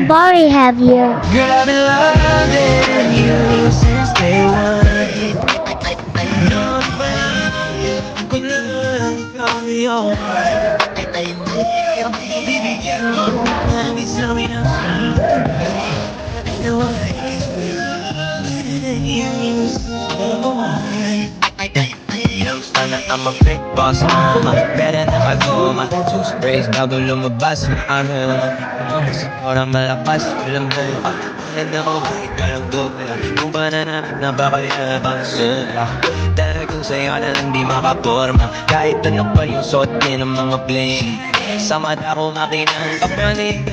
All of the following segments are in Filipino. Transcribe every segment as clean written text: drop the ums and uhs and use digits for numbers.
Bari have you? Girl, I've been loving you since day one. Noon pa lang ko lang ikaw yun. Bibigyan mo ng isang I'm a big boss mama, better na kaguma. Sus praise bago lumabas na orang malakas, alam mo Nanda ko kahit walang doble. Kung ba na namin napakayabang sila dahil kung sa'yo na lang di makaporma. Kahit ano pa yung suot din ng mga plane sa mata ko makinang kapalig.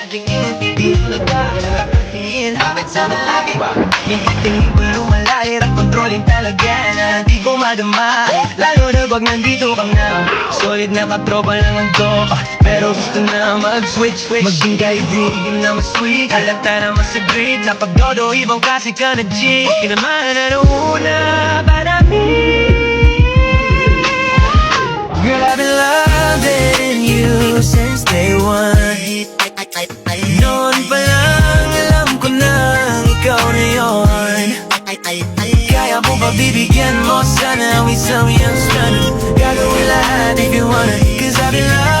Di mo nagkakatingin hapit sa malaki. Hindi tingin ko lumalahir ang kontrolin talaga na di ko madama. Lalo na wag nandito ka na. Solid na katropa lang ang to, pero gusto na mag-switch. Maging kaibigan na mas sweet. Halata na mas agreed na pagdodo ibang kasi ka na G. Kinamahan na nauna para me. Girl, I've been loving you since day one. Noon pa lang alam ko na ikaw na yun. Kaya mo ba bibigyan mo sana ang isang iyong strand? Gagawin lahat if you wanna, 'cause I've been loving